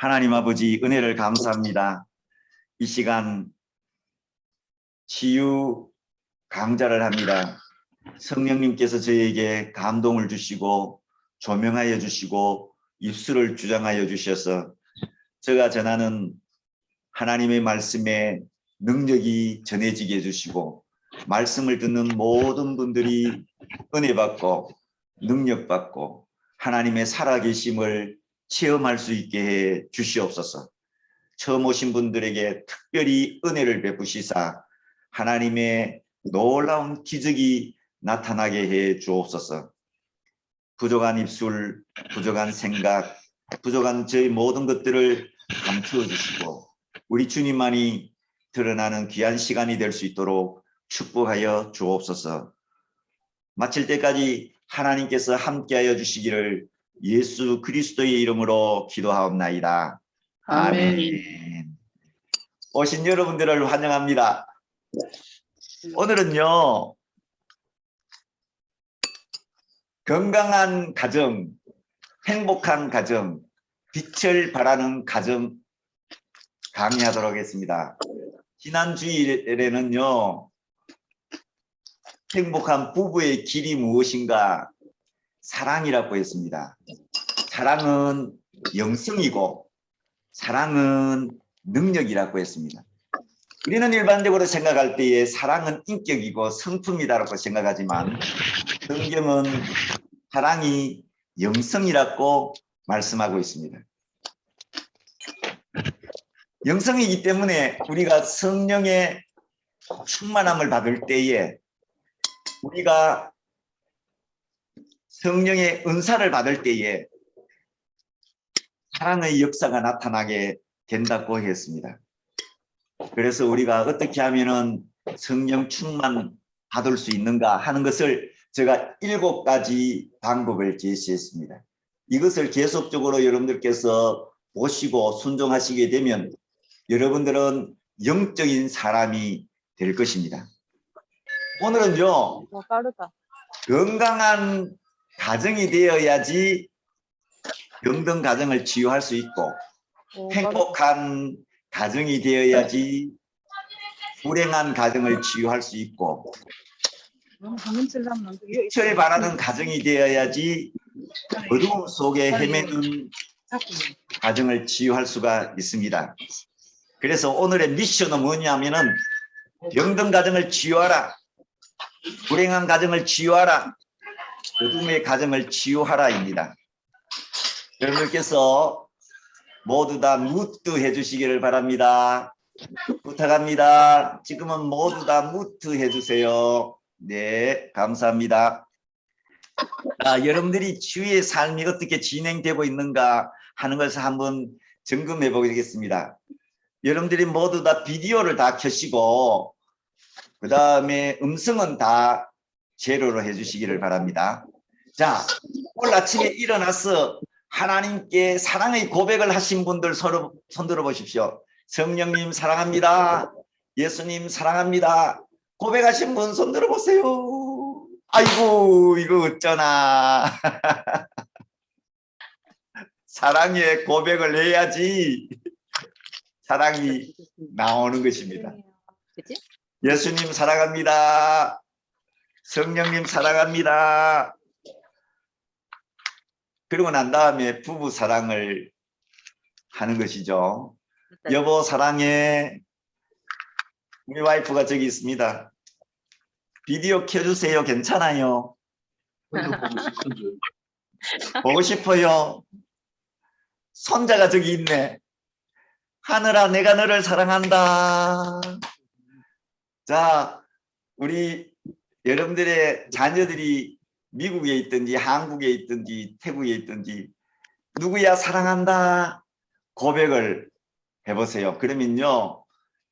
하나님 아버지 은혜를 감사합니다. 이 시간 치유 강좌를 합니다. 성령님께서 저에게 감동을 주시고 조명하여 주시고 입술을 주장하여 주셔서 제가 전하는 하나님의 말씀에 능력이 전해지게 해주시고 말씀을 듣는 모든 분들이 은혜 받고 능력 받고 하나님의 살아계심을 체험할 수 있게 해 주시옵소서. 처음 오신 분들에게 특별히 은혜를 베푸시사 하나님의 놀라운 기적이 나타나게 해 주옵소서. 부족한 입술, 부족한 생각, 부족한 저희 모든 것들을 감추어 주시고 우리 주님만이 드러나는 귀한 시간이 될 수 있도록 축복하여 주옵소서. 마칠 때까지 하나님께서 함께하여 주시기를 예수 그리스도의 이름으로 기도하옵나이다. 아멘. 오신 여러분들을 환영합니다. 오늘은요, 건강한 가정, 행복한 가정, 빛을 발하는 가정 강의하도록 하겠습니다. 지난 주일에는요, 행복한 부부의 길이 무엇인가 사랑이라고 했습니다. 사랑은 영성이고 사랑은 능력이라고 했습니다. 우리는 일반적으로 생각할 때에 사랑은 인격이고 성품이다라고 생각하지만 성경은 사랑이 영성이라고 말씀하고 있습니다. 영성이기 때문에 우리가 성령의 충만함을 받을 때에 우리가 성령의 은사를 받을 때에 사랑의 역사가 나타나게 된다고 했습니다. 그래서 우리가 어떻게 하면은 성령 충만 받을 수 있는가 하는 것을 제가 7가지 방법을 제시했습니다. 이것을 계속적으로 여러분들께서 보시고 순종하시게 되면 여러분들은 영적인 사람이 될 것입니다. 오늘은요, 건강한 가정이 되어야지 병든 가정을 치유할 수 있고 행복한 가정이 되어야지 불행한 가정을 치유할 수 있고 빛을 발하는 가정이 되어야지 어두움 속에 헤매는 가정을 치유할 수가 있습니다. 그래서 오늘의 미션은 뭐냐면은 병든 가정을 치유하라, 불행한 가정을 치유하라, 어둠의 가정을 치유하라입니다. 여러분들께서 모두 다 무트 해주시기를 바랍니다. 부탁합니다. 지금은 모두 다 무트 해주세요. 네, 감사합니다. 여러분들이 주위의 삶이 어떻게 진행되고 있는가 하는 것을 한번 점검해 보겠습니다. 여러분들이 모두 다 비디오를 다 켜시고 그 다음에 음성은 다 제로로 해주시기를 바랍니다. 자, 오늘 아침에 일어나서 하나님께 사랑의 고백을 하신 분들 서로 손들어 보십시오. 성령님 사랑합니다. 예수님 사랑합니다. 고백하신 분 손들어 보세요. 아이고 이거 어쩌나. 사랑의 고백을 해야지 사랑이 나오는 것입니다. 예수님 사랑합니다. 성령님 사랑합니다. 그러고 난 다음에 부부 사랑을 하는 것이죠. 여보 사랑해. 우리 와이프가 저기 있습니다. 비디오 켜주세요. 괜찮아요? 보고 싶어요. 손자가 저기 있네. 하늘아 내가 너를 사랑한다. 자, 우리 여러분들의 자녀들이 미국에 있든지 한국에 있든지 태국에 있든지 누구야 사랑한다 고백을 해보세요. 그러면요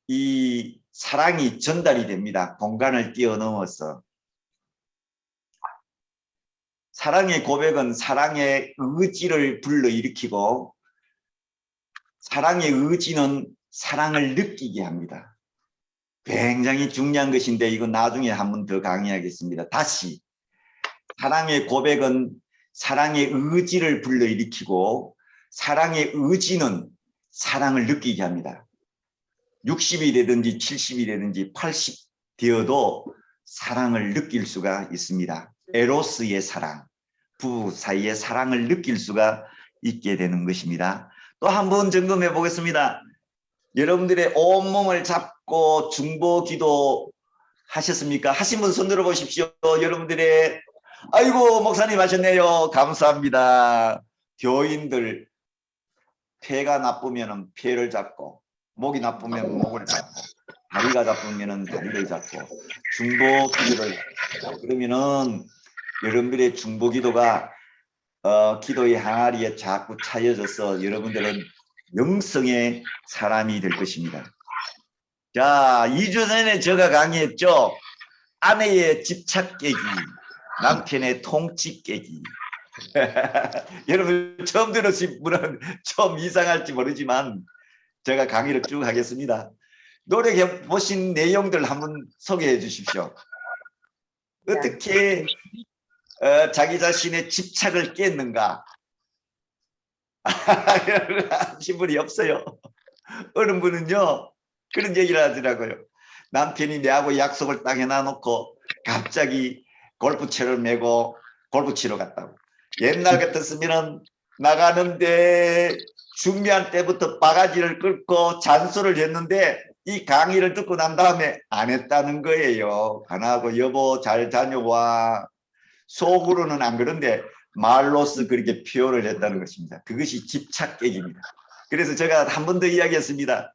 이 사랑이 전달이 됩니다. 공간을 뛰어넘어서. 사랑의 고백은 사랑의 의지를 불러일으키고 사랑의 의지는 사랑을 느끼게 합니다. 굉장히 중요한 것인데 이건 나중에 한 번 더 강의하겠습니다. 다시 사랑의 고백은 사랑의 의지를 불러일으키고 사랑의 의지는 사랑을 느끼게 합니다. 60이 되든지 70이 되든지 80 되어도 사랑을 느낄 수가 있습니다. 에로스의 사랑, 부부 사이의 사랑을 느낄 수가 있게 되는 것입니다. 또 한 번 점검해 보겠습니다. 여러분들의 온몸을 잡고 중보기도 하셨습니까? 하신 분 손 들어 보십시오. 여러분들의 아이고 목사님 하셨네요. 감사합니다. 교인들 폐가 나쁘면 폐를 잡고 목이 나쁘면 목을 잡고 다리가 나쁘면 다리를 잡고 중보기도를 그러면은 여러분들의 중보기도가 기도의 항아리에 자꾸 차여져서 여러분들은 영성의 사람이 될 것입니다. 자, 2주 전에 제가 강의했죠. 아내의 집착 깨기, 남편의 통치 깨기. 여러분 처음 들으신 분은 좀 이상할지 모르지만 제가 강의를 쭉 하겠습니다. 노력해 보신 내용들 한번 소개해 주십시오. 어떻게 자기 자신의 집착을 깼는가? 하신 분이 없어요. 어느 분은요 그런 얘기를 하더라고요. 남편이 내하고 약속을 딱 해놔놓고 갑자기 골프채를 메고 골프 치러 갔다고. 옛날 같았으면 나가는데 준비할 때부터 바가지를 끌고 잔소리를 했는데 이 강의를 듣고 난 다음에 안 했다는 거예요. 안 하고 여보 잘 다녀와. 속으로는 안 그런데 말로써 그렇게 표현을 했다는 것입니다. 그것이 집착 깨기입니다. 그래서 제가 한 번 더 이야기했습니다.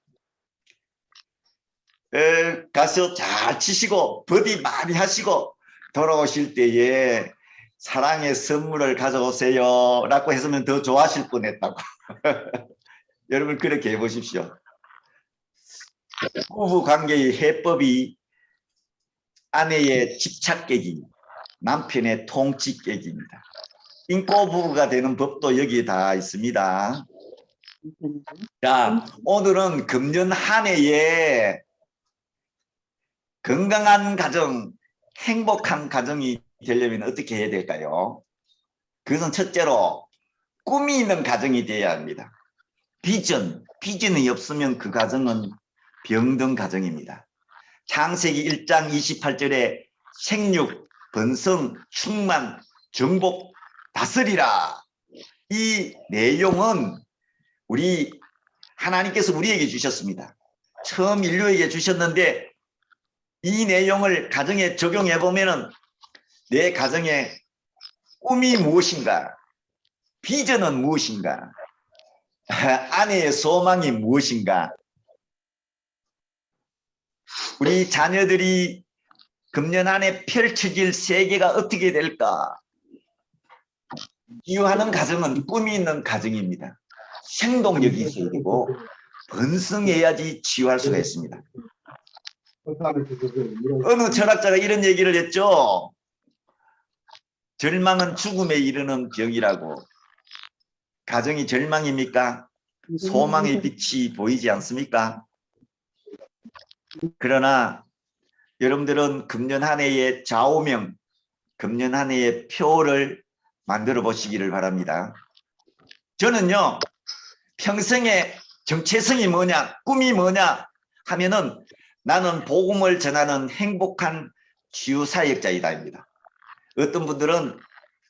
가서 잘 치시고 버디 많이 하시고 돌아오실 때에 사랑의 선물을 가져오세요 라고 했으면 더 좋아하실 뻔했다고. 여러분 그렇게 해보십시오. 부부관계의 해법이 아내의 집착 깨기, 남편의 통치 깨기입니다. 인꼬 부부가 되는 법도 여기에 다 있습니다. 자, 오늘은 금년 한 해에 건강한 가정, 행복한 가정이 되려면 어떻게 해야 될까요? 그것은 첫째로 꿈이 있는 가정이 되어야 합니다. 비전이 없으면 그 가정은 병든 가정입니다. 창세기 1장 28절에 생육, 번성, 충만, 정복, 다스리라. 이 내용은 하나님께서 우리에게 주셨습니다. 처음 인류에게 주셨는데 이 내용을 가정에 적용해 보면은 내 가정의 꿈이 무엇인가? 비전은 무엇인가? 아내의 소망이 무엇인가? 우리 자녀들이 금년 안에 펼쳐질 세계가 어떻게 될까? 기여하는 가정은 꿈이 있는 가정입니다. 생동력이 있어야 되고 번성해야지 치유할 수가 있습니다. 어느 철학자가 이런 얘기를 했죠. 절망은 죽음에 이르는 병이라고. 가정이 절망입니까? 소망의 빛이 보이지 않습니까? 그러나 여러분들은 금년 한 해의 좌우명, 금년 한 해의 표를 만들어 보시기를 바랍니다. 저는요, 평생의 정체성이 뭐냐, 꿈이 뭐냐 하면은 나는 복음을 전하는 행복한 치유사역자이다입니다. 어떤 분들은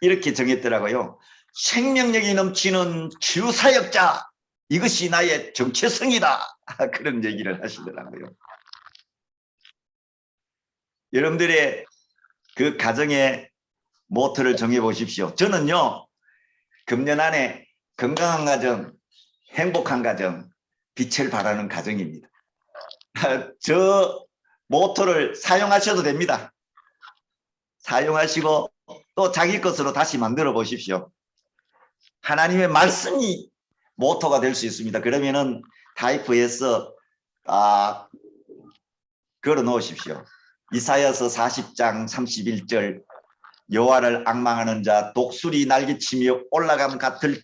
이렇게 정했더라고요. 생명력이 넘치는 치유사역자, 이것이 나의 정체성이다. 그런 얘기를 하시더라고요. 여러분들의 그 가정의 모토를 정해 보십시오. 저는요, 금년 안에 건강한 가정, 행복한 가정, 빛을 발하는 가정입니다. 저 모토를 사용하셔도 됩니다. 사용하시고 또 자기 것으로 다시 만들어 보십시오. 하나님의 말씀이 모토가 될 수 있습니다. 그러면은 타이프해서 걸어 놓으십시오. 이사야서 40장 31절 여호와를 앙망하는 자 독수리 날개치며 올라감 같을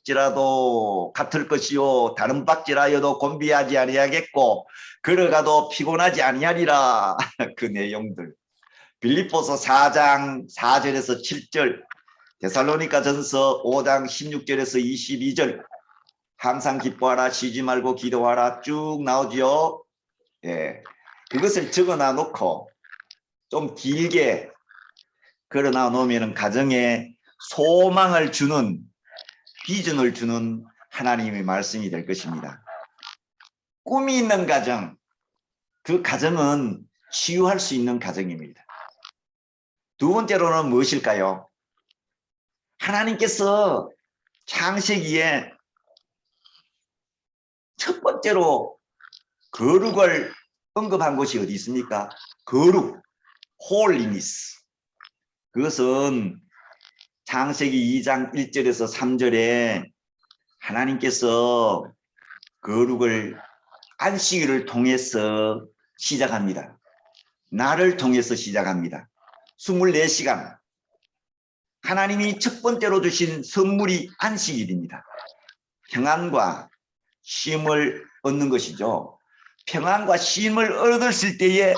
것이요 다른 박질하여도 곤비하지 아니하겠고 걸어가도 피곤하지 아니하리라. 그 내용들 빌립보서 4장 4절에서 7절 데살로니가 전서 5장 16절에서 22절 항상 기뻐하라, 쉬지 말고 기도하라 쭉 나오죠. 예, 그것을 적어놔 놓고 좀 길게 걸어놔 놓으면 가정에 소망을 주는, 비전을 주는 하나님의 말씀이 될 것입니다. 꿈이 있는 가정, 그 가정은 치유할 수 있는 가정입니다. 두 번째로는 무엇일까요? 하나님께서 창세기에 첫 번째로 거룩을 언급한 곳이 어디 있습니까? 거룩, 홀리니스. 그것은 창세기 2장 1절에서 3절에 하나님께서 거룩을 안식일을 통해서 시작합니다. 나를 통해서 시작합니다. 24시간. 하나님이 첫 번째로 주신 선물이 안식일입니다. 평안과 쉼을 얻는 것이죠. 평안과 쉼을 얻었을 때에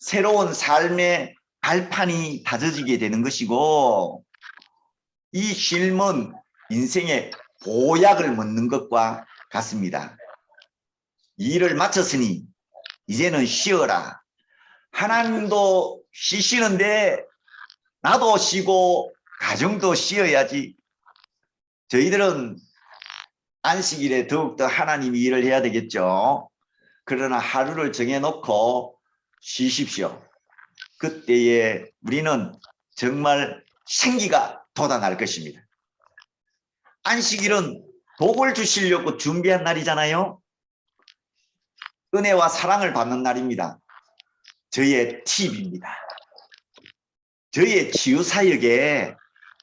새로운 삶의 발판이 다져지게 되는 것이고, 이 쉼은 인생의 보약을 먹는 것과 같습니다. 일을 마쳤으니 이제는 쉬어라. 하나님도 쉬시는데 나도 쉬고 가정도 쉬어야지. 저희들은 안식일에 더욱더 하나님이 일을 해야 되겠죠. 그러나 하루를 정해놓고 쉬십시오. 그때에 우리는 정말 생기가 돋아날 것입니다. 안식일은 복을 주시려고 준비한 날이잖아요. 은혜와 사랑을 받는 날입니다. 저의 팁입니다. 저의 치유사역에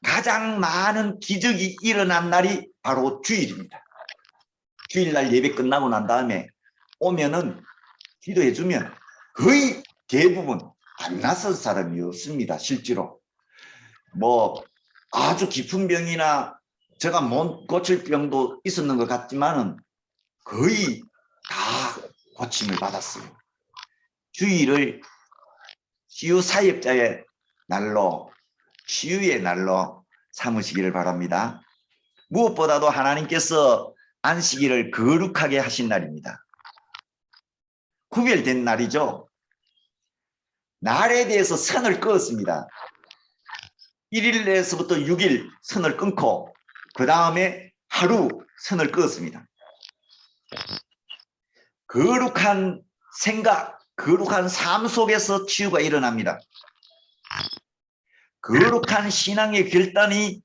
가장 많은 기적이 일어난 날이 바로 주일입니다. 주일날 예배 끝나고 난 다음에 오면은 기도해주면 거의 대부분 안 나선 사람이 없습니다. 실제로 뭐 아주 깊은 병이나 제가 못 고칠 병도 있었는 것 같지만은 거의 다 고침을 받았어요. 주일을 치유 사역자의 날로, 치유의 날로 삼으시기를 바랍니다. 무엇보다도 하나님께서 안식일을 거룩하게 하신 날입니다. 구별된 날이죠. 날에 대해서 선을 그었습니다. 1일에서부터 6일 선을 끊고 그 다음에 하루 선을 그었습니다. 거룩한 생각, 거룩한 삶 속에서 치유가 일어납니다. 거룩한 신앙의 결단이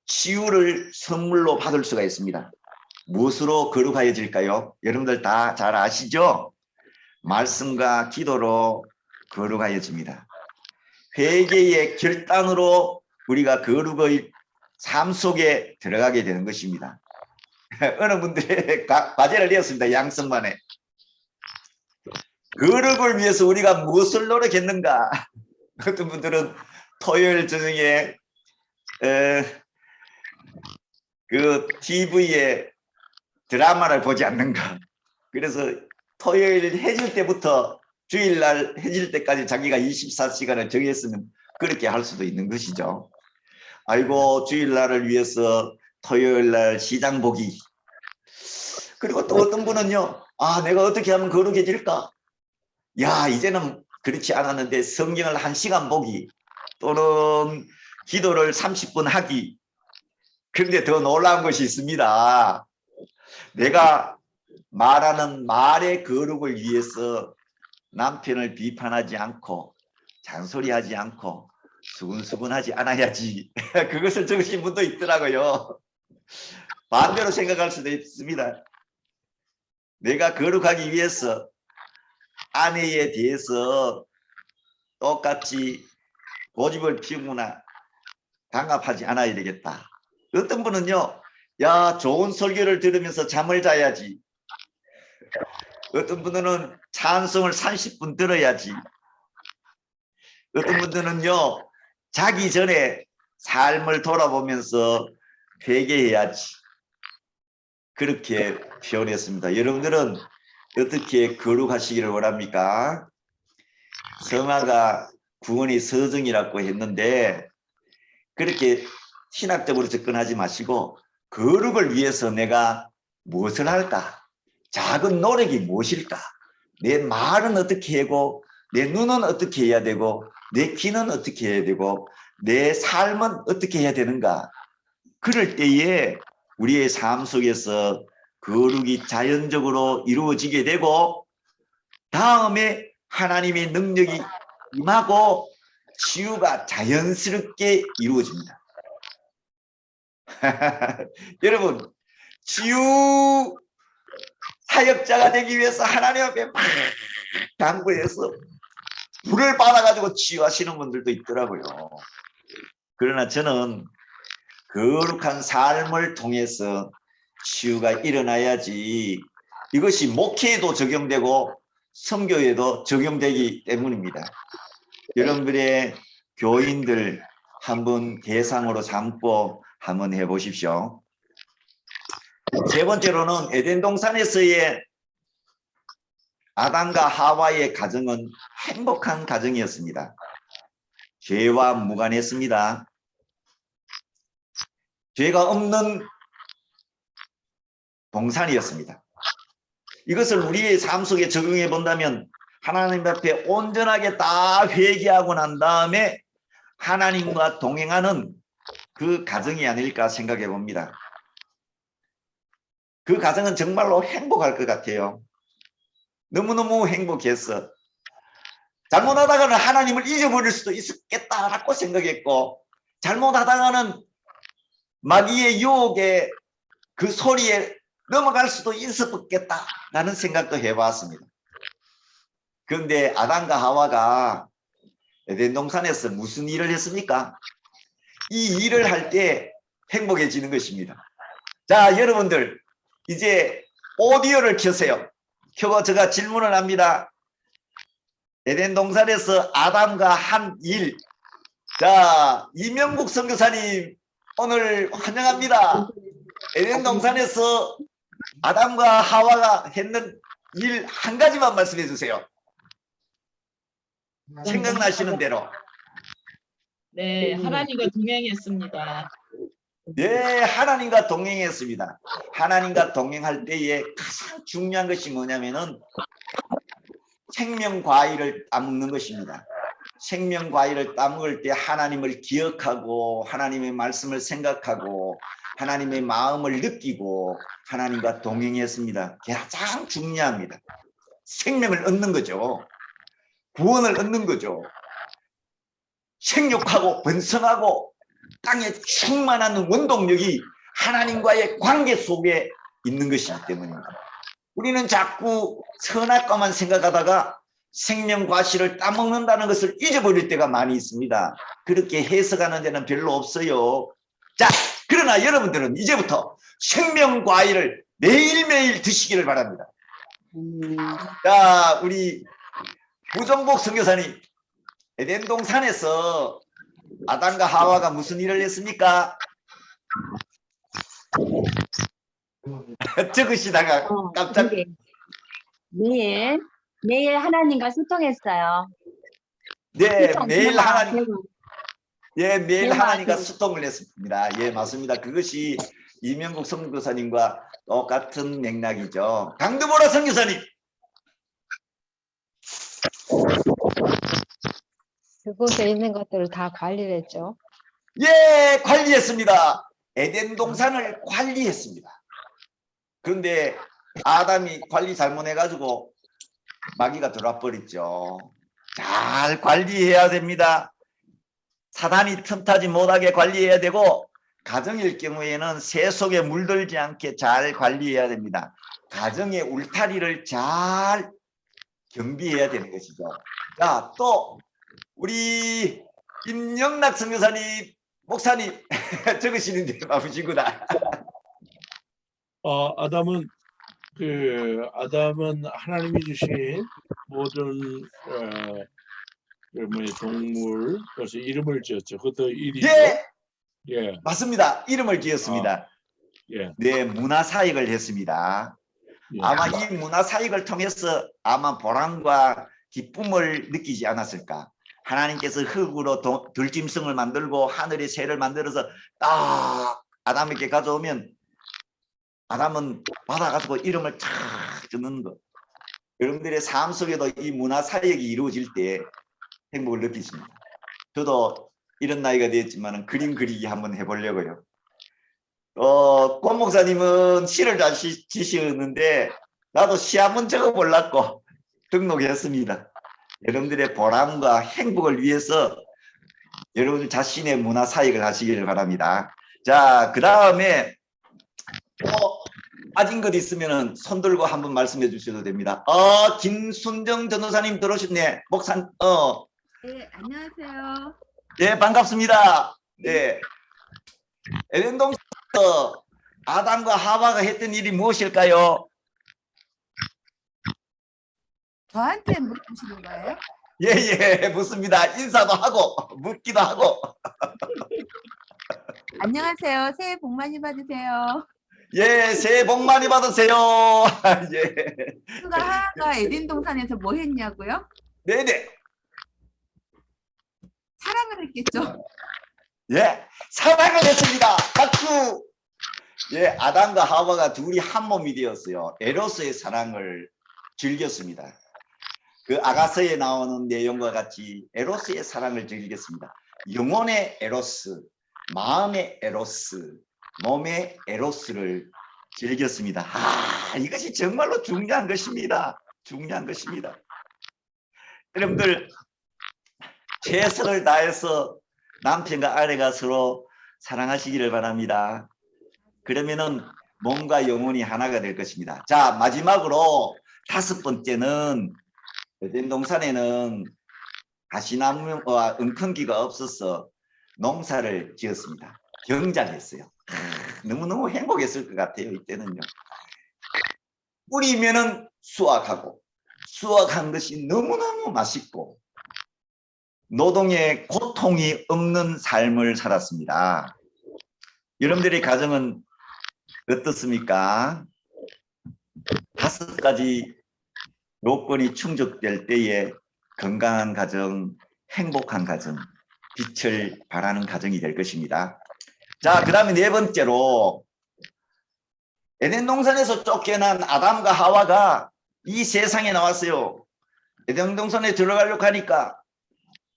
치유를 선물로 받을 수가 있습니다. 무엇으로 거룩하여질까요? 여러분들 다 잘 아시죠? 말씀과 기도로 거룩하여집니다. 회개의 결단으로 우리가 거룩의 삶 속에 들어가게 되는 것입니다. 어느 분들의 과제를 내었습니다. 양성반에. 거룩을 위해서 우리가 무엇을 노력했는가? 어떤 분들은 토요일 저녁에 그 TV에 드라마를 보지 않는가? 그래서 토요일 해질 때부터 주일날 해질 때까지 자기가 24시간을 정했으면 그렇게 할 수도 있는 것이죠. 아이고 주일날을 위해서 토요일날 시장 보기. 그리고 또 어떤 분은요. 아 내가 어떻게 하면 거룩해질까? 야 이제는 그렇지 않았는데 성경을 1시간 보기 또는 기도를 30분 하기. 그런데 더 놀라운 것이 있습니다. 내가 말하는 말의 거룩을 위해서 남편을 비판하지 않고 잔소리하지 않고 수근수근하지 않아야지. 그것을 적으신 분도 있더라고요. 반대로 생각할 수도 있습니다. 내가 거룩하기 위해서 아내에 대해서 똑같이 고집을 피우거나 강압하지 않아야 되겠다. 어떤 분은요. 야 좋은 설교를 들으면서 잠을 자야지. 어떤 분들은 찬송을 30분 들어야지. 어떤 분들은요. 자기 전에 삶을 돌아보면서 회개해야지. 그렇게 표현했습니다. 여러분들은 어떻게 거룩하시기를 원합니까? 성화가 구원의 서정이라고 했는데 그렇게 신학적으로 접근하지 마시고 거룩을 위해서 내가 무엇을 할까? 작은 노력이 무엇일까? 내 말은 어떻게 하고 내 눈은 어떻게 해야 되고 내 귀는 어떻게 해야 되고 내 삶은 어떻게 해야 되는가? 그럴 때에 우리의 삶 속에서 거룩이 자연적으로 이루어지게 되고 다음에 하나님의 능력이 임하고 치유가 자연스럽게 이루어집니다. 여러분, 치유 사역자가 되기 위해서 하나님 앞에 막 당부해서 불을 받아가지고 치유하시는 분들도 있더라고요. 그러나 저는 거룩한 삶을 통해서 치유가 일어나야지 이것이 목회에도 적용되고 선교에도 적용되기 때문입니다. 여러분들의 교인들 한번 대상으로 삼고 한번 해보십시오. 세 번째로는 에덴 동산에서의 아담과 하와의 가정은 행복한 가정이었습니다. 죄와 무관했습니다. 죄가 없는 동산이었습니다. 이것을 우리의 삶 속에 적용해 본다면 하나님 앞에 온전하게 다 회개하고 난 다음에 하나님과 동행하는 그 가정이 아닐까 생각해 봅니다. 그 가정은 정말로 행복할 것 같아요. 너무너무 행복했어. 잘못하다가는 하나님을 잊어버릴 수도 있겠다라고 생각했고 잘못하다가는 마귀의 유혹에 그 소리에 넘어갈 수도 있었겠다라는 생각도 해봤습니다. 그런데 아담과 하와가 에덴 동산에서 무슨 일을 했습니까? 이 일을 할 때 행복해지는 것입니다. 자, 여러분들 이제 오디오를 켜세요. 켜고 제가 질문을 합니다. 에덴 동산에서 아담과 한 일. 자, 이명국 선교사님 오늘 환영합니다. 에덴 동산에서 아담과 하와가 했는 일 한 가지만 말씀해 주세요. 생각나시는 대로. 네, 하나님과 동행했습니다. 네, 하나님과 동행했습니다. 하나님과 동행할 때에 가장 중요한 것이 뭐냐면은 생명 과일을 따먹는 것입니다. 생명 과일을 따먹을 때 하나님을 기억하고 하나님의 말씀을 생각하고 하나님의 마음을 느끼고 하나님과 동행했습니다. 가장 중요합니다. 생명을 얻는 거죠. 구원을 얻는 거죠. 생육하고 번성하고 땅에 충만한 원동력이 하나님과의 관계 속에 있는 것이기 때문입니다. 우리는 자꾸 선악과만 생각하다가 생명 과실을 따먹는다는 것을 잊어버릴 때가 많이 있습니다. 그렇게 해석하는 데는 별로 없어요. 자, 그러나 여러분들은 이제부터 생명 과일을 매일매일 드시기를 바랍니다. 자, 우리 부정복 선교사님, 에덴 동산에서 아담과 하와가 무슨 일을 했습니까? 적으시다가 깜짝. 매일 하나님과 소통했어요. 네, 소통, 매일 대화, 하나님. 예, 매일 대화, 하나님과 대화. 소통을 했습니다. 예, 맞습니다. 그것이 이명국 선교사님과 똑같은 맥락이죠. 강두보라 선교사님. 그곳에 있는 것들을 다 관리를 했죠. 예, 관리했습니다. 에덴 동산을 관리했습니다. 그런데 아담이 관리 잘못해가지고 마귀가 들어와 버렸죠. 잘 관리해야 됩니다. 사단이 틈타지 못하게 관리해야 되고 가정일 경우에는 새 속에 물들지 않게 잘 관리해야 됩니다. 가정의 울타리를 잘 경비해야 되는 것이죠. 자, 또 우리 김영락 선교사님, 목사님 적으시는데 바쁘시구나. 아담은 하나님이 주신 모든 동물 그래서 이름을 지었죠. 그것도 일이죠. 예, 예, 맞습니다. 이름을 지었습니다. 예, 네, 문화 사역을 했습니다. 예. 아마 이 문화 사역을 통해서 아마 보람과 기쁨을 느끼지 않았을까. 하나님께서 흙으로 들짐승을 만들고 하늘의 새를 만들어서 딱 아담에게 가져오면 아담은 받아가지고 이름을 탁 짓는 것. 여러분들의 삶 속에도 이 문화 사역이 이루어질 때 행복을 느끼십니다. 저도 이런 나이가 되었지만 그림 그리기 한번 해보려고요. 권 목사님은 시를 잘 지시었는데 나도 시 한번 적어보려고 등록했습니다. 여러분들의 보람과 행복을 위해서 여러분 자신의 문화 사역을 하시기를 바랍니다. 자, 그 다음에 빠진 것 있으면 손 들고 한번 말씀해 주셔도 됩니다. 김순정 전도사님 들어오셨네. 네, 안녕하세요. 네, 반갑습니다. 네. 에덴동산에서 아담과 하와가 했던 일이 무엇일까요? 저한테 물어보시는 거예요? 예, 묻습니다. 인사도 하고, 묻기도 하고. 안녕하세요. 새해 복 많이 받으세요. 예, 새해 복 많이 받으세요. 예. 수가 하하가 에덴 동산에서 뭐 했냐고요? 네네. 사랑을 했겠죠. 예, 사랑을 했습니다. 박수. 예, 아담과 하와가 둘이 한 몸이 되었어요. 에로스의 사랑을 즐겼습니다. 그 아가서에 나오는 내용과 같이 에로스의 사랑을 즐겼습니다. 영혼의 에로스, 마음의 에로스, 몸의 에로스를 즐겼습니다. 이것이 정말로 중요한 것입니다. 중요한 것입니다. 여러분들 최선을 다해서 남편과 아내가 서로 사랑하시기를 바랍니다. 그러면은 몸과 영혼이 하나가 될 것입니다. 자, 마지막으로 5번째는 에덴 동산에는 가시나무와 은큰기가 없어서 농사를 지었습니다. 경작했어요. 너무너무 행복했을 것 같아요. 이때는요. 뿌리면은 수확하고 수확한 것이 너무너무 맛있고 노동의 고통이 없는 삶을 살았습니다. 여러분들의 가정은 어떻습니까? 5가지 요건이 충족될 때에 건강한 가정, 행복한 가정, 빛을 발하는 가정이 될 것입니다. 자, 그 다음에 4번째로 에덴 동산에서 쫓겨난 아담과 하와가 이 세상에 나왔어요. 에덴 동산에 들어가려고 하니까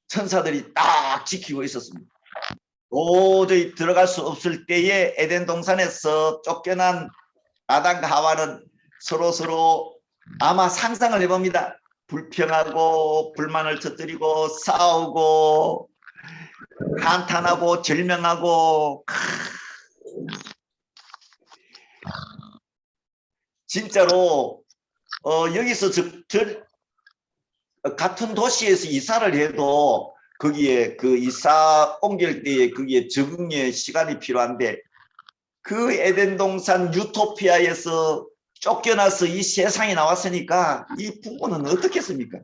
천사들이 딱 지키고 있었습니다. 도저히 들어갈 수 없을 때에 에덴 동산에서 쫓겨난 아담과 하와는 서로 아마 상상을 해봅니다. 불평하고 불만을 터뜨리고 싸우고 한탄하고 절명하고 진짜로 여기서 같은 도시에서 이사를 해도 거기에 그 이사 옮길 때에 거기에 적응의 시간이 필요한데 그 에덴 동산 유토피아에서 쫓겨나서 이 세상에 나왔으니까 이 부부는 어떻겠습니까?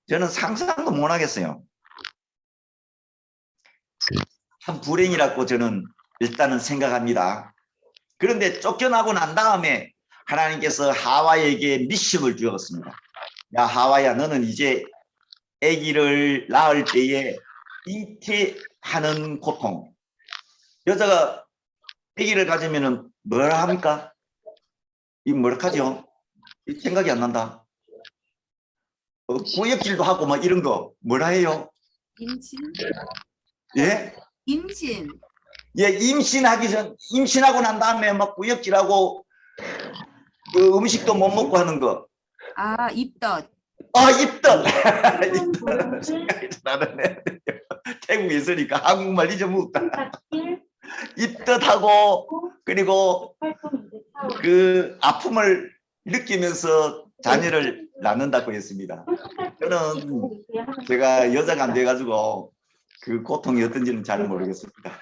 저는 상상도 못 하겠어요. 참 불행이라고 저는 일단은 생각합니다. 그런데 쫓겨나고 난 다음에 하나님께서 하와에게 미션을 주었습니다. 야, 하와야, 너는 이제 아기를 낳을 때에 잉태하는 고통. 여자가 아기를 가지면은 뭐라 합니까? 이 뭐라 하죠? 생각이 안 난다. 구역질도 하고 막 이런 거 뭐라 해요? 임신? 예? 임신. 예, 임신하고 난 다음에 막 구역질하고 그 음식도 못 먹고 하는 거. 아, 입덧. 입덧. 나는 태국에 있으니까 한국말 잊어먹었다. 입덧하고 그리고 그 아픔을 느끼면서 자녀를 낳는다고 했습니다. 저는 제가 여자가 안 돼가지고 그 고통이 어떤지는 잘 모르겠습니다.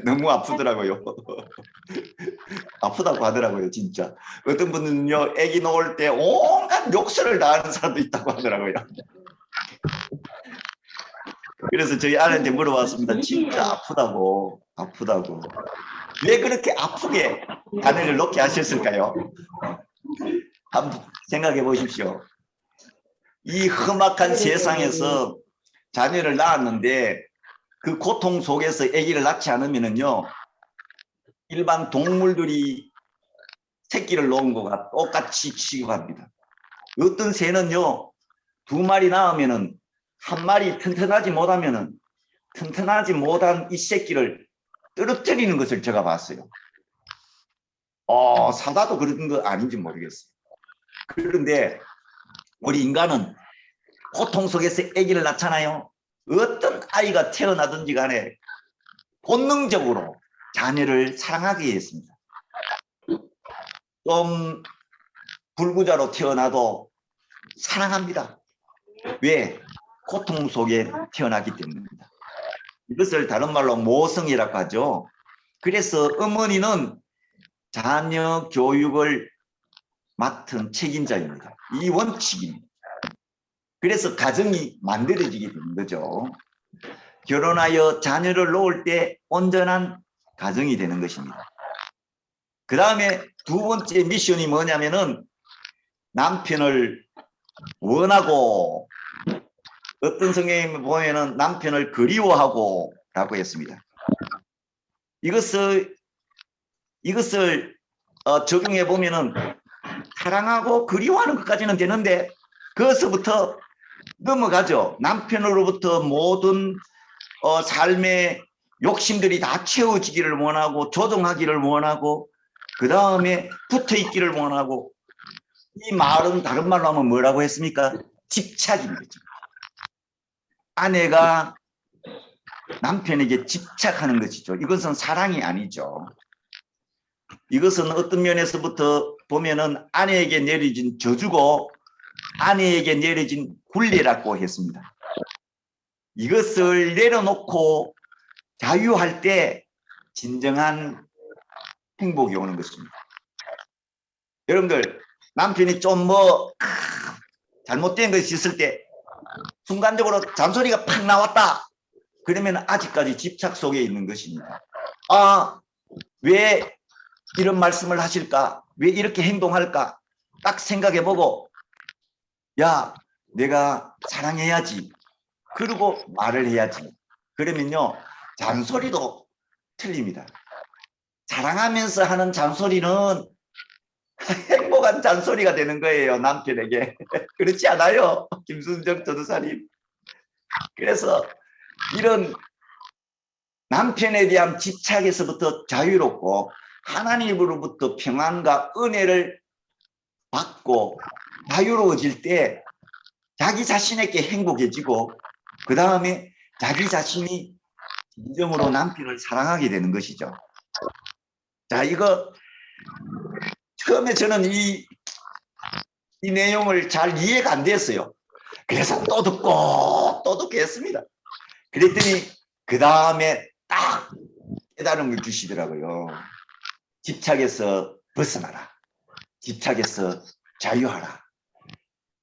너무 아프더라고요. 아프다고 하더라고요, 진짜. 어떤 분은요, 아기 놓을 때 온갖 욕설을 다 하는 사람도 있다고 하더라고요. 그래서 저희 아내한테 물어봤습니다. 진짜 아프다고. 왜 그렇게 아프게 자녀를 놓게 하셨을까요? 한번 생각해 보십시오. 이 험악한 세상에서 자녀를 낳았는데 그 고통 속에서 아기를 낳지 않으면요, 일반 동물들이 새끼를 놓은 거가 똑같이 취급합니다. 어떤 새는요, 2마리 낳으면은 한 마리 튼튼하지 못한 이 새끼를 떨어뜨리는 것을 제가 봤어요. 사다도 그런 거 아닌지 모르겠어요. 그런데 우리 인간은 고통 속에서 아기를 낳잖아요. 어떤 아이가 태어나든지 간에 본능적으로 자녀를 사랑하게 했습니다. 좀 불구자로 태어나도 사랑합니다. 왜? 고통 속에 태어나기 때문입니다. 이것을 다른 말로 모성이라고 하죠. 그래서 어머니는 자녀 교육을 맡은 책임자입니다. 이 원칙입니다. 그래서 가정이 만들어지게 되는 거죠. 결혼하여 자녀를 놓을 때 온전한 가정이 되는 것입니다. 그 다음에 2번째 미션이 뭐냐면은 남편을 원하고, 어떤 성경에 보면은 남편을 그리워하고 라고 했습니다. 이것을 적용해 보면은 사랑하고 그리워하는 것까지는 되는데, 거기서부터 넘어가죠. 남편으로부터 모든 삶의 욕심들이 다 채워지기를 원하고, 조정하기를 원하고, 그 다음에 붙어 있기를 원하고. 이 말은 다른 말로 하면 뭐라고 했습니까? 집착입니다. 아내가 남편에게 집착하는 것이죠. 이것은 사랑이 아니죠. 이것은 어떤 면에서부터 보면은 아내에게 내려진 저주고 아내에게 내려진 굴레라고 했습니다. 이것을 내려놓고 자유할 때 진정한 행복이 오는 것입니다. 여러분들, 남편이 좀 잘못된 것이 있을 때 순간적으로 잔소리가 팍 나왔다. 그러면 아직까지 집착 속에 있는 것입니다. 왜 이런 말씀을 하실까? 왜 이렇게 행동할까? 딱 생각해보고, 야, 내가 사랑해야지. 그리고 말을 해야지. 그러면요, 잔소리도 틀립니다. 사랑하면서 하는 잔소리는 행복한 잔소리가 되는 거예요, 남편에게. 그렇지 않아요, 김순정 전도사님? 그래서 이런 남편에 대한 집착에서부터 자유롭고 하나님으로부터 평안과 은혜를 받고 자유로워질 때 자기 자신에게 행복해지고, 그 다음에 자기 자신이 진정으로 남편을 사랑하게 되는 것이죠. 자, 이거 처음에 저는 이 내용을 잘 이해가 안 됐어요. 그래서 또 듣고 했습니다. 그랬더니 그 다음에 딱 깨달음을 주시더라고요. 집착에서 벗어나라. 집착에서 자유하라.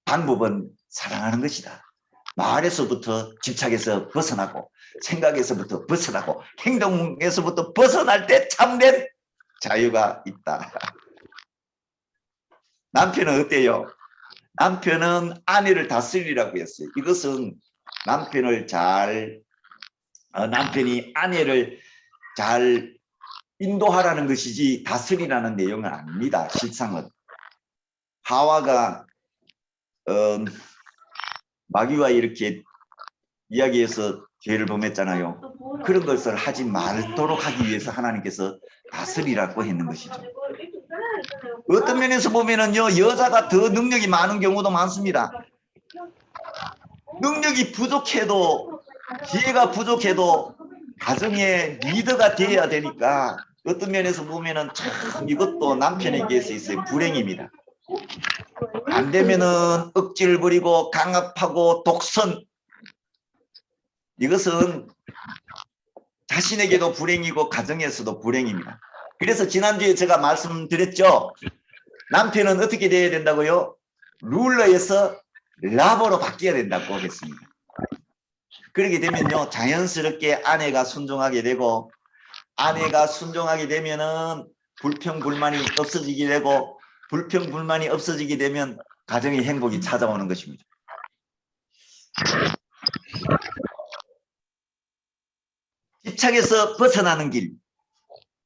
방법은 사랑하는 것이다. 말에서부터 집착에서 벗어나고, 생각에서부터 벗어나고, 행동에서부터 벗어날 때 참된 자유가 있다. 남편은 어때요? 남편은 아내를 다스리라고 했어요. 이것은 남편이 아내를 잘 인도하라는 것이지 다스리라는 내용은 아닙니다. 실상은 하와가 마귀와 이렇게 이야기해서 죄를 범했잖아요. 그런 것을 하지 말도록 하기 위해서 하나님께서 다스리라고 했는 것이죠. 어떤 면에서 보면은요, 여자가 더 능력이 많은 경우도 많습니다. 능력이 부족해도, 지혜가 부족해도 가정의 리더가 되어야 되니까 어떤 면에서 보면은 참 이것도 남편에게 있어서 불행입니다. 안 되면은 억지를 부리고 강압하고 독선, 이것은 자신에게도 불행이고 가정에서도 불행입니다. 그래서 지난주에 제가 말씀드렸죠. 남편은 어떻게 되어야 된다고요? 룰러에서 라버로 바뀌어야 된다고 했습니다. 그렇게 되면요, 자연스럽게 아내가 순종하게 되고, 아내가 순종하게 되면은 불평불만이 없어지게 되고, 불평불만이 없어지게 되면 가정의 행복이 찾아오는 것입니다. 집착에서 벗어나는 길,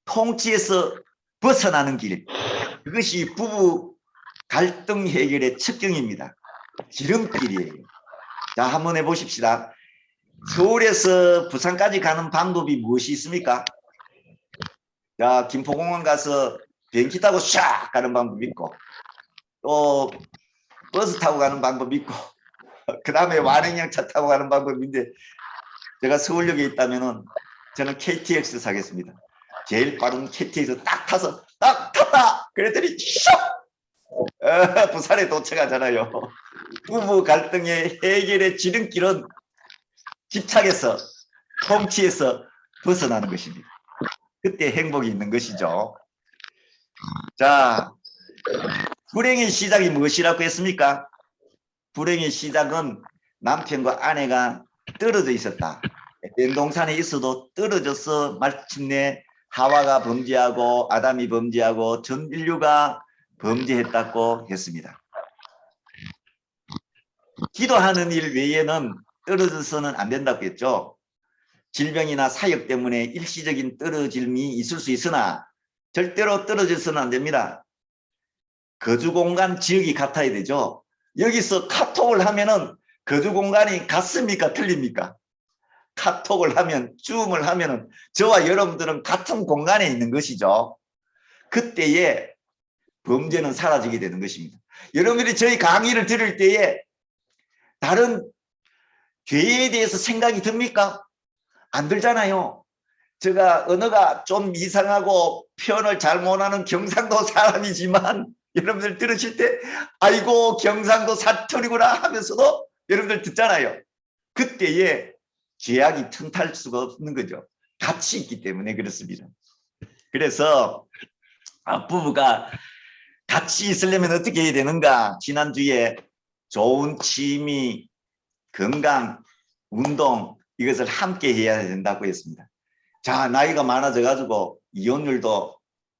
통치에서 벗어나는 길, 그것이 부부 갈등 해결의 첩경입니다. 지름길이에요. 자, 한번 해보십시다. 서울에서 부산까지 가는 방법이 무엇이 있습니까? 자, 김포공항 가서 비행기 타고 샥 가는 방법 있고, 또 버스 타고 가는 방법 있고, 그 다음에 완행열차 타고 가는 방법인데, 제가 서울역에 있다면은 저는 KTX 사겠습니다. 제일 빠른 KTX 딱 타서 딱 탔다! 그랬더니 슉! 부산에 도착하잖아요. 부부 갈등의 해결의 지름길은 집착에서, 통치에서 벗어나는 것입니다. 그때 행복이 있는 것이죠. 자, 불행의 시작이 무엇이라고 했습니까? 불행의 시작은 남편과 아내가 떨어져 있었다. 에덴 동산에 있어도 떨어져서 마침내 하와가 범죄하고 아담이 범죄하고 전 인류가 범죄했다고 했습니다. 기도하는 일 외에는 떨어져서는 안 된다고 했죠. 질병이나 사역 때문에 일시적인 떨어짐이 있을 수 있으나 절대로 떨어져서는 안 됩니다. 거주 공간 지역이 같아야 되죠. 여기서 카톡을 하면은 거주 공간이 같습니까? 틀립니까? 카톡을 하면, 줌을 하면은 저와 여러분들은 같은 공간에 있는 것이죠. 그때에 범죄는 사라지게 되는 것입니다. 여러분들이 저희 강의를 들을 때에 다른 죄에 대해서 생각이 듭니까? 안 들잖아요. 제가 언어가 좀 이상하고 표현을 잘 못하는 경상도 사람이지만 여러분들 들으실 때 아이고 경상도 사투리구나 하면서도 여러분들 듣잖아요. 그때에 죄악이 틈탈 수가 없는 거죠. 같이 있기 때문에 그렇습니다. 그래서 부부가 같이 있으려면 어떻게 해야 되는가? 지난주에 좋은 취미, 건강, 운동 이것을 함께 해야 된다고 했습니다. 자, 나이가 많아져 가지고 이혼율도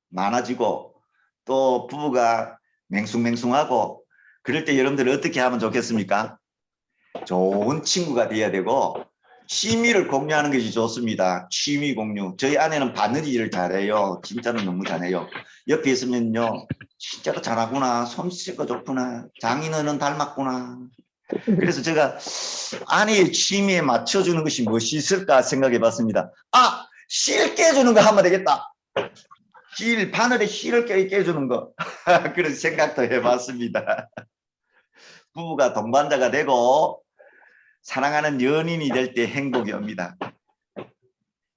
많아지고 또 부부가 맹숭맹숭하고 그럴 때 여러분들 어떻게 하면 좋겠습니까? 좋은 친구가 돼야 되고 취미를 공유하는 것이 좋습니다. 취미 공유. 저희 아내는 바느질을 잘해요. 진짜는 너무 잘해요. 옆에 있으면요. 진짜로 잘하구나. 솜씨가 좋구나. 장인어른 닮았구나. 그래서 제가 아내의 취미에 맞춰주는 것이 무엇이 있을까 생각해 봤습니다. 아! 실 깨주는 거 하면 되겠다. 실, 바늘에 실을 깨주는 거. 그런 생각도 해봤습니다. 부부가 동반자가 되고 사랑하는 연인이 될 때 행복이 옵니다.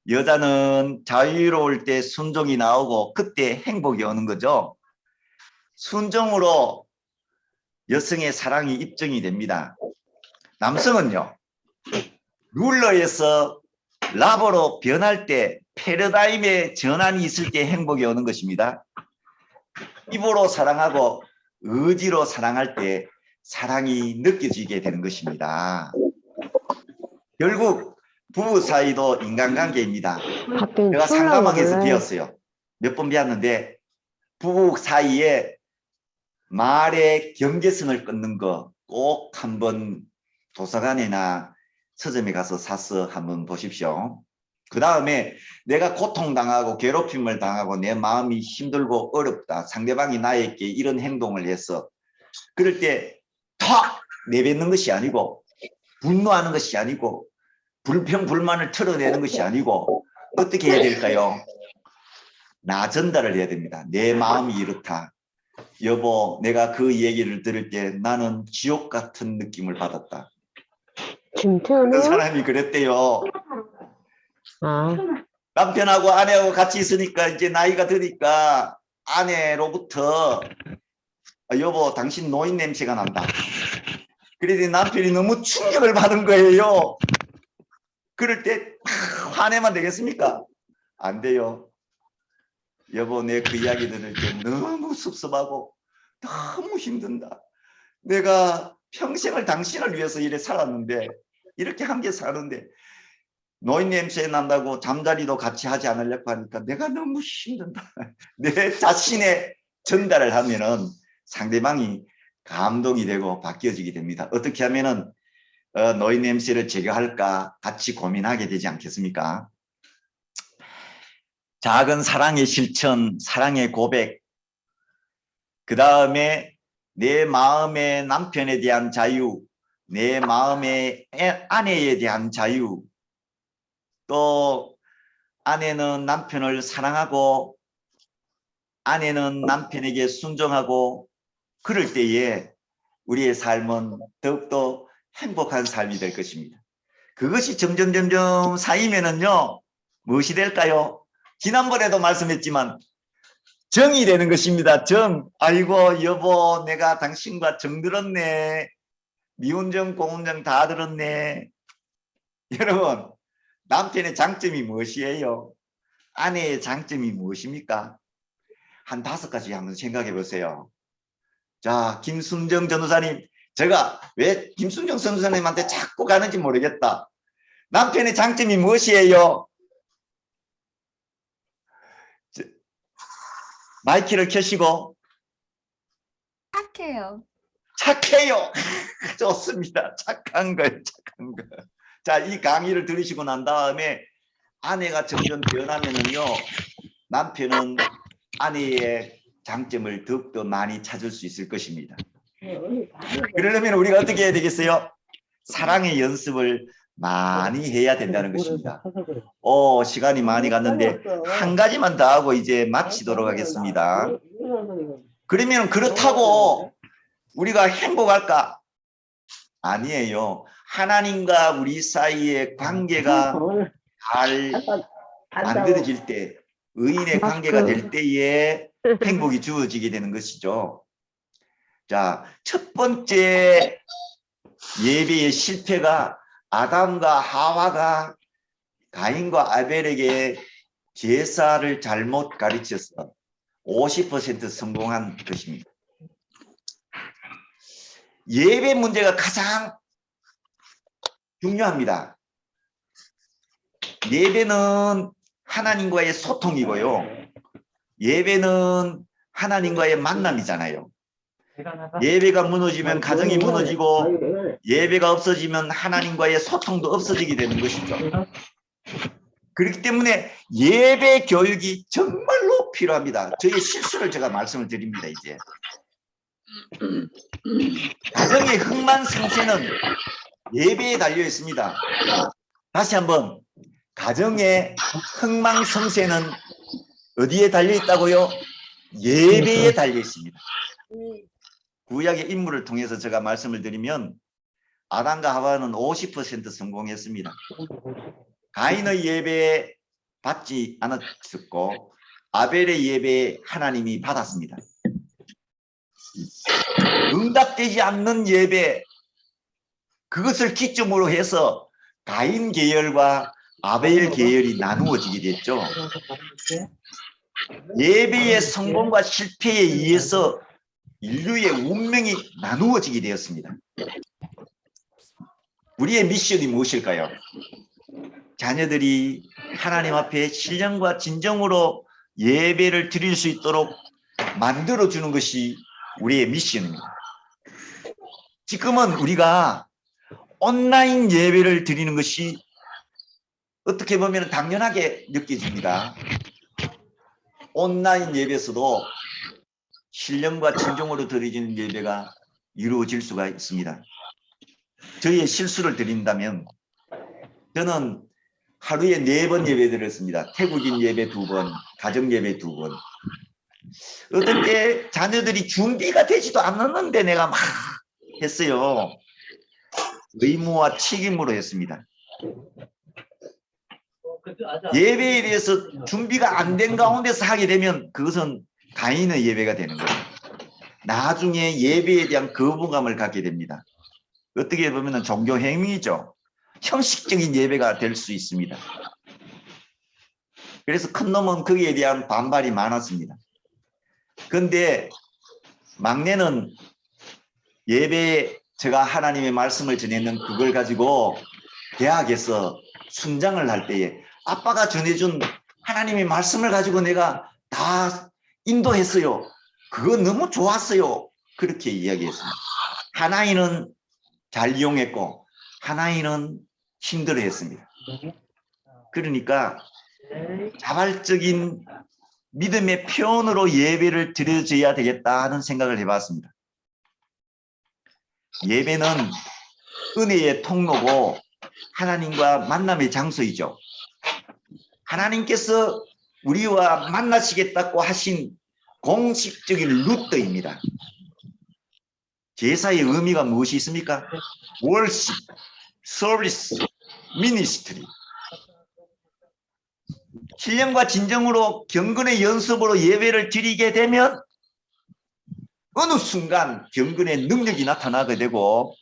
여자는 자유로울 때 순종이 나오고 그때 행복이 오는 거죠. 순종으로 여성의 사랑이 입증이 됩니다. 남성은요. 룰러에서 라버로 변할 때 패러다임의 전환이 있을 때 행복이 오는 것입니다. 입으로 사랑하고 의지로 사랑할 때 사랑이 느껴지게 되는 것입니다. 결국 부부 사이도 인간관계입니다. 제가 상담학에서 배웠어요. 몇 번 배웠는데 부부 사이에 말의 경계선을 끊는 거 꼭 한번 도서관이나 서점에 가서 사서 한번 보십시오. 그 다음에 내가 고통당하고 괴롭힘을 당하고 내 마음이 힘들고 어렵다. 상대방이 나에게 이런 행동을 해서 그럴 때 탁 내뱉는 것이 아니고 분노하는 것이 아니고 불평 불만을 털어내는 것이 아니고 어떻게 해야 될까요? 나 전달을 해야 됩니다. 내 마음이 이렇다. 여보, 내가 그 얘기를 들을 때 나는 지옥 같은 느낌을 받았다. 그 사람이 그랬대요. 남편하고 아내하고 같이 있으니까 이제 나이가 드니까 아내로부터 여보, 당신 노인 냄새가 난다. 그랬더니 남편이 너무 충격을 받은 거예요. 그럴 때 화내면 되겠습니까? 안 돼요. 여보, 내 그 이야기 들을 때 너무 섭섭하고 너무 힘든다. 내가 평생을 당신을 위해서 이래 살았는데 이렇게 함께 사는데 노인 냄새 난다고 잠자리도 같이 하지 않으려고 하니까 내가 너무 힘든다. 내 자신의 전달을 하면은 상대방이 감동이 되고 바뀌어지게 됩니다. 어떻게 하면은 노인 냄새를 제거할까 같이 고민하게 되지 않겠습니까? 작은 사랑의 실천, 사랑의 고백, 그 다음에 내 마음의 남편에 대한 자유, 내 마음의 아내에 대한 자유, 또 아내는 남편을 사랑하고 아내는 남편에게 순종하고 그럴 때에 우리의 삶은 더욱더 행복한 삶이 될 것입니다. 그것이 점점 쌓이면은요, 무엇이 될까요? 지난번에도 말씀했지만 정이 되는 것입니다. 정. 아이고 여보, 내가 당신과 정 들었네. 미운정 고운정 다 들었네. 여러분, 남편의 장점이 무엇이에요? 아내의 장점이 무엇입니까? 한 5가지 한번 생각해 보세요. 자, 김순정 전도사님, 제가 왜 김순정 전도사님한테 자꾸 가는지 모르겠다. 남편의 장점이 무엇이에요? 마이크를 켜시고. 착해요. 착해요. 좋습니다. 착한 거예요. 착한 거. 자, 이 강의를 들으시고 난 다음에 아내가 점점 변하면은요, 남편은 아내의 장점을 더욱더 많이 찾을 수 있을 것입니다. 그러려면 우리가 어떻게 해야 되겠어요? 사랑의 연습을 많이 해야 된다는 것입니다. 시간이 많이 갔는데 한 가지만 더 하고 이제 마치도록 하겠습니다. 그러면 그렇다고 우리가 행복할까? 아니에요. 하나님과 우리 사이의 관계가 잘 만들어질 때, 의인의 관계가 될 때에 행복이 주어지게 되는 것이죠. 자, 첫 번째 예배의 실패가 아담과 하와가 가인과 아벨에게 제사를 잘못 가르쳐서 50% 성공한 것입니다. 예배 문제가 가장 중요합니다. 예배는 하나님과의 소통이고요. 예배는 하나님과의 만남이잖아요. 예배가 무너지면 가정이 무너지고, 예배가 없어지면 하나님과의 소통도 없어지게 되는 것이죠. 그렇기 때문에 예배 교육이 정말로 필요합니다. 저의 실수를 제가 말씀을 드립니다. 이제 가정의 흥망성쇠는 예배에 달려 있습니다. 다시 한번, 가정의 흥망성쇠는 어디에 달려 있다고요? 예배에 달려 있습니다. 구약의 인물을 통해서 제가 말씀을 드리면 아담과 하와는 50% 성공했습니다. 가인의 예배에 받지 않았었고 아벨의 예배에 하나님이 받았습니다. 응답되지 않는 예배, 그것을 기점으로 해서 가인 계열과 아벨 계열이 나누어지게 됐죠. 예배의 성공과 실패에 의해서 인류의 운명이 나누어지게 되었습니다. 우리의 미션이 무엇일까요? 자녀들이 하나님 앞에 신령과 진정으로 예배를 드릴 수 있도록 만들어주는 것이 우리의 미션입니다. 지금은 우리가 온라인 예배를 드리는 것이 어떻게 보면 당연하게 느껴집니다. 온라인 예배에서도 신령과 진정으로 드려지는 예배가 이루어질 수가 있습니다. 저희의 실수를 드린다면 저는 하루에 4번 예배 드렸습니다. 태국인 예배 2번, 가정 예배 2번. 어떤 때 자녀들이 준비가 되지도 않았는데 내가 막 했어요. 의무와 책임으로 했습니다. 예배에 대해서 준비가 안 된 가운데서 하게 되면 그것은 가인의 예배가 되는 거예요. 나중에 예배에 대한 거부감을 갖게 됩니다. 어떻게 보면 종교 행위죠. 형식적인 예배가 될 수 있습니다. 그래서 큰 놈은 거기에 대한 반발이 많았습니다. 그런데 막내는 예배에 제가 하나님의 말씀을 전했는 그걸 가지고 대학에서 순장을 할 때에 아빠가 전해준 하나님의 말씀을 가지고 내가 다 인도했어요. 그거 너무 좋았어요. 그렇게 이야기했습니다. 하나이는 잘 이용했고 하나이는 힘들어했습니다. 그러니까 자발적인 믿음의 표현으로 예배를 드려져야 되겠다 하는 생각을 해봤습니다. 예배는 은혜의 통로고 하나님과 만남의 장소이죠. 하나님께서 우리와 만나시겠다고 하신 공식적인 루트입니다. 제사의 의미가 무엇이 있습니까? 월십, 서비스, 미니스트리. 신령과 진정으로 경건의 연습으로 예배를 드리게 되면 어느 순간 경건의 능력이 나타나게 되고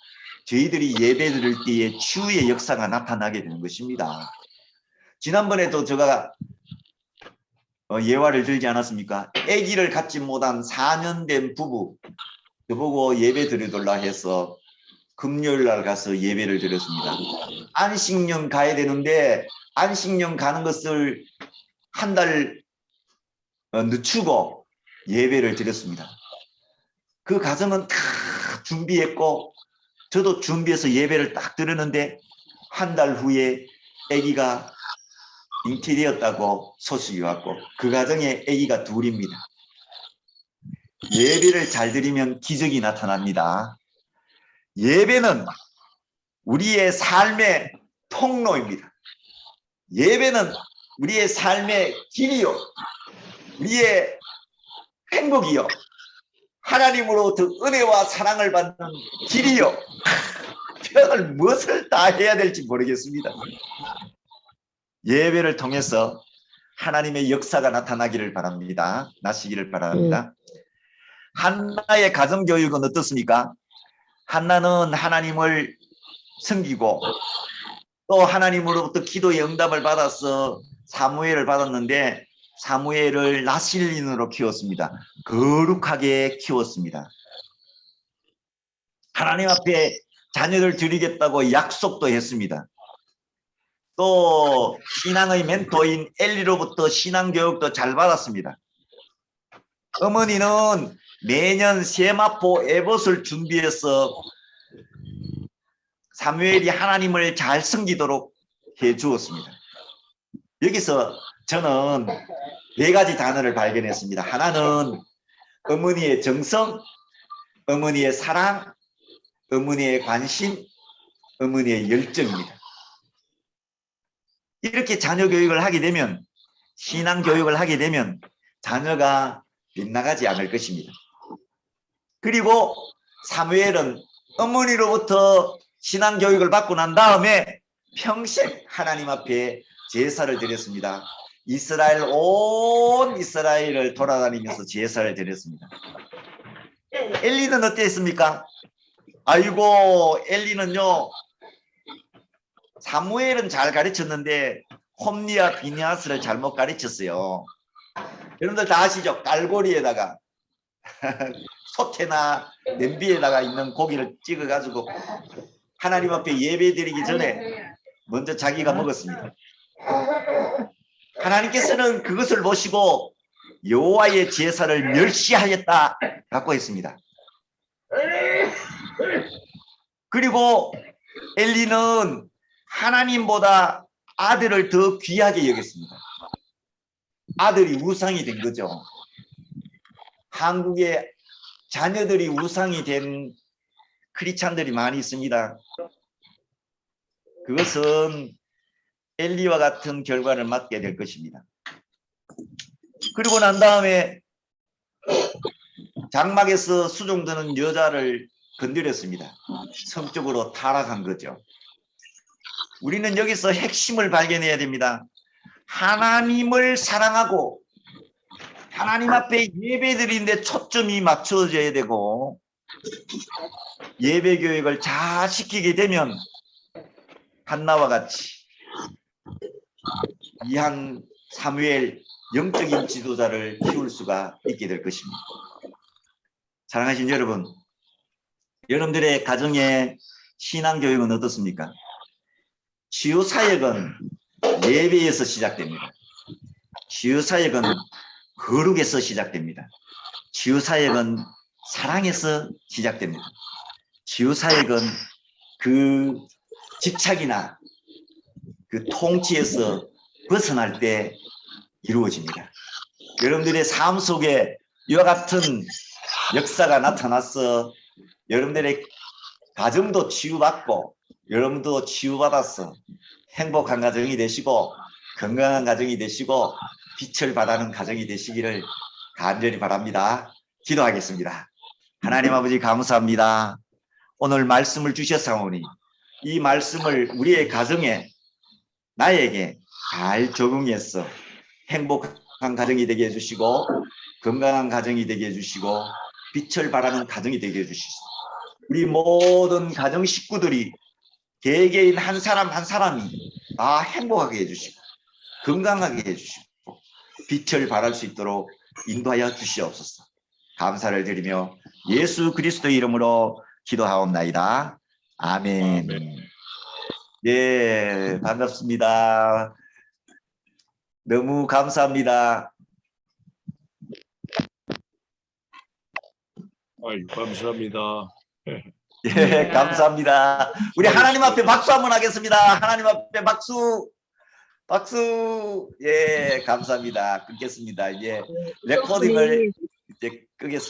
저희들이 예배 드릴 때에 치유의 역사가 나타나게 되는 것입니다. 지난번에도 제가 예화를 들지 않았습니까? 아기를 갖지 못한 4년 된 부부 저보고 예배 드리달라 해서 금요일 날 가서 예배를 드렸습니다. 안식년 가야 되는데 안식년 가는 것을 한 달 늦추고 예배를 드렸습니다. 그 가정은 다 준비했고 저도 준비해서 예배를 딱 드렸는데 한 달 후에 아기가 잉태되었다고 소식이 왔고 그 가정에 아기가 둘입니다. 예배를 잘 드리면 기적이 나타납니다. 예배는 우리의 삶의 통로입니다. 예배는 우리의 삶의 길이요, 우리의 행복이요, 하나님으로부터 은혜와 사랑을 받는 길이요. 저는 무엇을 다 해야 될지 모르겠습니다. 예배를 통해서 하나님의 역사가 나타나기를 바랍니다. 나시기를 바랍니다. 한나의 가정교육은 어떻습니까? 한나는 하나님을 섬기고 또 하나님으로부터 기도의 응답을 받아서 사무엘을 받았는데 사무엘을 나실인으로 키웠습니다. 거룩하게 키웠습니다. 하나님 앞에 자녀를 드리겠다고 약속도 했습니다. 또 신앙의 멘토인 엘리로부터 신앙교육도 잘 받았습니다. 어머니는 매년 세마포 에봇을 준비해서 사무엘이 하나님을 잘 섬기도록 해 주었습니다. 여기서 저는 4가지 단어를 발견했습니다. 하나는 어머니의 정성, 어머니의 사랑, 어머니의 관심, 어머니의 열정입니다. 이렇게 자녀 교육을 하게 되면, 신앙 교육을 하게 되면 자녀가 빗나가지 않을 것입니다. 그리고 사무엘은 어머니로부터 신앙 교육을 받고 난 다음에 평생 하나님 앞에 제사를 드렸습니다. 온 이스라엘을 돌아다니면서 제사를 드렸습니다. 엘리는 어땠습니까? 아이고, 엘리는요, 사무엘은 잘 가르쳤는데 홈리와 비니하스를 잘못 가르쳤어요. 여러분들 다 아시죠? 깔고리에다가 소태나 냄비에다가 있는 고기를 찍어 가지고 하나님 앞에 예배 드리기 전에 먼저 자기가 먹었습니다. 하나님께서는 그것을 보시고 여호와의 제사를 멸시하였다라고 했습니다. 그리고 엘리는 하나님보다 아들을 더 귀하게 여겼습니다. 아들이 우상이 된 거죠. 한국에 자녀들이 우상이 된 크리스찬들이 많이 있습니다. 그것은 엘리와 같은 결과를 맞게 될 것입니다. 그리고 난 다음에 장막에서 수종드는 여자를 건드렸습니다. 성적으로 타락한 거죠. 우리는 여기서 핵심을 발견해야 됩니다. 하나님을 사랑하고 하나님 앞에 예배드리는데 초점이 맞춰져야 되고 예배 교육을 잘 시키게 되면 한나와 같이 이한 사무엘 영적인 지도자를 키울 수가 있게 될 것입니다. 사랑하신 여러분, 여러분들의 가정의 신앙교육은 어떻습니까? 치유사역은 예배에서 시작됩니다. 치유사역은 거룩에서 시작됩니다. 치유사역은 사랑에서 시작됩니다. 치유사역은 그 집착이나 그 통치에서 벗어날 때 이루어집니다. 여러분들의 삶 속에 이와 같은 역사가 나타났어. 여러분들의 가정도 치유받고 여러분도 치유받았어. 행복한 가정이 되시고 건강한 가정이 되시고 빛을 발하는 가정이 되시기를 간절히 바랍니다. 기도하겠습니다. 하나님 아버지 감사합니다. 오늘 말씀을 주셨사오니 이 말씀을 우리의 가정에 나에게 잘 적응해서 행복한 가정이 되게 해주시고 건강한 가정이 되게 해주시고 빛을 발하는 가정이 되게 해주시고 우리 모든 가정 식구들이 개개인 한 사람 한 사람이 다 행복하게 해주시고 건강하게 해주시고 빛을 발할 수 있도록 인도하여 주시옵소서. 감사를 드리며 예수 그리스도의 이름으로 기도하옵나이다. 아멘. 아멘. 예, 반갑습니다. 너무 감사합니다. 아유, 감사합니다. 예, 감사합니다. 우리 하나님 앞에 박수 한번 하겠습니다. 하나님 앞에 박수. 박수. 예, 감사합니다. 끊겠습니다. 이제 레코딩을 이제 끄겠습니다.